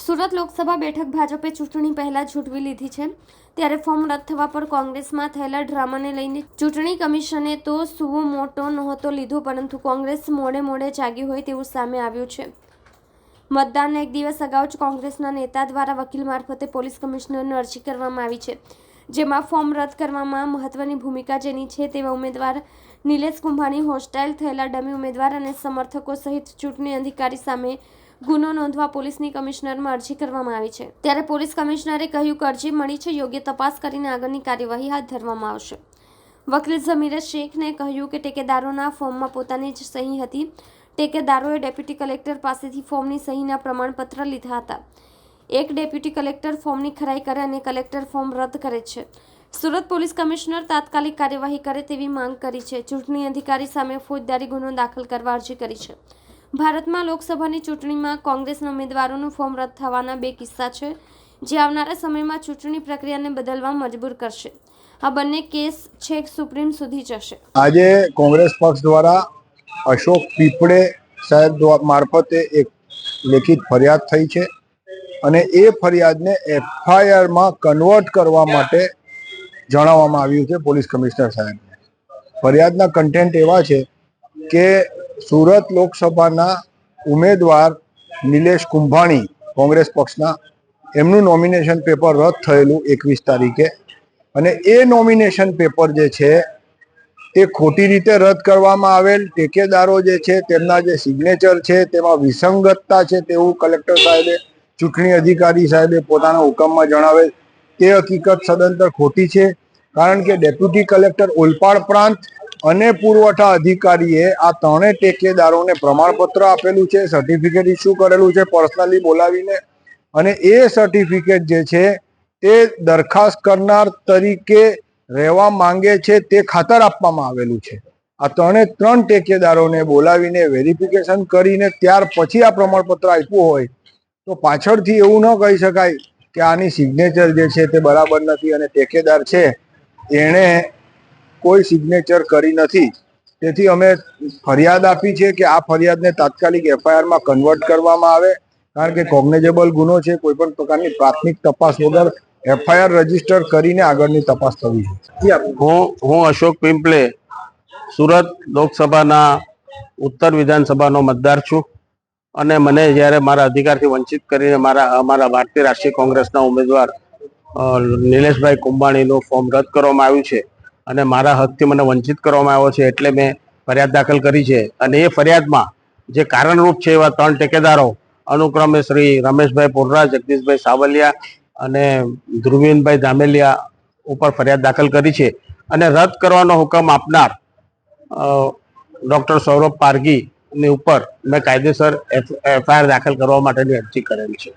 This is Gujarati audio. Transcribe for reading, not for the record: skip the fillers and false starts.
સુરત લોકસભા બેઠક ભાજપે ચૂંટણી પહેલા ઝૂંટવી લીધી છે, ત્યારે ફોર્મ રદ થવા પર કોંગ્રેસમાં થયેલા ડ્રામાને લઈને ચૂંટણી કમિશને તો સુવો મોટો નહોતો લીધો, પરંતુ કોંગ્રેસ મોડે જાગી હોય તેવું સામે આવ્યું છે। મતદાનના એક દિવસ અગાઉ જ કોંગ્રેસના નેતા દ્વારા વકીલ મારફતે પોલીસ કમિશનરને અરજી કરવામાં આવી છે, જેમાં ફોર્મ રદ કરવામાં મહત્વની ભૂમિકા જેની છે તેવા ઉમેદવાર નિલેશ કુંભાણી, હોસ્ટાઇલ થયેલા ડમી ઉમેદવાર અને સમર્થકો સહિત ચૂંટણી અધિકારી સામે ગુનો નોંધવા પોલીસની કમિશનરમાં અરજી કરવામાં આવી છે। ત્યારે પોલીસ કમિશનરે કહ્યું કે અરજી મળી છે, યોગ્ય તપાસ કરીને આગળની કાર્યવાહી હાથ ધરવામાં આવશે। વકીલ ઝમીરે શેખને કહ્યું કે ટેકેદારોના ફોર્મમાં પોતાની જ સહી હતી। ટેકેદારોએ ડેપ્યુટી કલેક્ટર પાસેથી ફોર્મની સહીના પ્રમાણપત્ર લીધા હતા। એક ડેપ્યુટી કલેક્ટર ફોર્મની ખરાઈ કરે અને કલેક્ટર ફોર્મ રદ કરે છે। સુરત પોલીસ કમિશનર તાત્કાલિક કાર્યવાહી કરે તેવી માંગ કરી છે। ચૂંટણી અધિકારી સામે ફોજદારી ગુનો દાખલ કરવા અરજી કરી છે। ભારતમાં લોકસભાની ચૂંટણીમાં કોંગ્રેસના ઉમેદવારોનું ફોર્મ રદ થવાના બે કિસ્સા છે, જે આવનારા સમયમાં ચૂંટણી પ્રક્રિયાને બદલવા મજબૂર કરશે। આ બંને કેસ છેક સુપ્રીમ સુધી જશે। આજે કોંગ્રેસ પક્ષ દ્વારા અશોક પીપળે સાહેબ મારફતે એક લેખિત ફરિયાદ થઈ છે અને એ ફરિયાદને એફઆઈઆર માં કન્વર્ટ કરવા માટે જણાવવામાં આવ્યું છે પોલીસ કમિશનર સાહેબને। ફરિયાદના કન્ટેન્ટ એવા છે કે સુરત લોકસભાના ઉમેદવાર નિલેશ કુંભાણી કોંગ્રેસ પક્ષના, એમનું નોમિનેશન પેપર રદ થયેલું 21 તારીખે, અને એ નોમિનેશન પેપર જે છે તે ખોટી રીતે રદ કરવામાં આવેલ। ટેકેદારો જે છે તેમના જે સિગ્નેચર છે તેમાં વિસંગતતા છે તેવું કલેક્ટર સાહેબે, ચૂંટણી અધિકારી સાહેબે પોતાના હુકમમાં જણાવેલ। તે હકીકત સદંતર ખોટી છે, કારણ કે ડેપ્યુટી કલેક્ટર ઓલપાડ પ્રાંત અને પુરવઠા અધિકારીએ આ ત્રણેય ટેકેદારોને પ્રમાણપત્ર આપેલું છે, સર્ટિફિકેટ ઇસ્યુ કરેલું છે પર્સનલી બોલાવીને, અને એ સર્ટિફિકેટ જે છે તે દરખાસ્ત કરનાર તરીકે રહેવા માંગે છે તે ખાતર આપવામાં આવેલું છે। આ ત્રણ ટેકેદારોને બોલાવીને વેરિફિકેશન કરીને ત્યાર પછી આ પ્રમાણપત્ર આપ્યું હોય તો પાછળથી એવું ન કહી શકાય કે આની સિગ્નેચર જે છે તે બરાબર નથી અને ટેકેદાર છે એણે કોઈ સિગ્નેચર કરી નથી। તેથી અમે ફરિયાદ આપી છે કે આ ફરિયાદને તાત્કાલિક એફઆઈઆર માં કન્વર્ટ કરવામાં આવે, કારણ કે કોગ્નેઝેબલ ગુનો છે। કોઈ પણ પ્રકારની પ્રાથમિક તપાસ વગર એફઆઈઆર રજીસ્ટર કરીને આગળની તપાસ થવી છે। હું અશોક પીપળે સુરત લોકસભાના ઉત્તર વિધાનસભાનો મતદાર છું, અને મને જ્યારે મારા અધિકારથી વંચિત કરીને અમારા ભારતીય રાષ્ટ્રીય કોંગ્રેસના ઉમેદવાર નિલેશભાઈ કુંભાણીનું ફોર્મ રદ કરવામાં આવ્યું છે અને મારા હકથી મને વંચિત કરવામાં આવ્યો છે, એટલે મેં ફરિયાદ દાખલ કરી છે। અને એ ફરિયાદમાં જે કારણરૂપ છે એવા ત્રણ ટેકેદારો અનુક્રમે શ્રી રમેશભાઈ પોરરા, જગદીશભાઈ સાવલિયા અને ધ્રુવીનભાઈ ધામેલિયા ઉપર ફરિયાદ દાખલ કરી છે, અને રદ કરવાનો હુકમ આપનાર ડૉક્ટર સૌરભ પારગીની ઉપર મેં કાયદેસર એફઆઈઆર દાખલ કરવા માટેની અરજી કરેલી છે।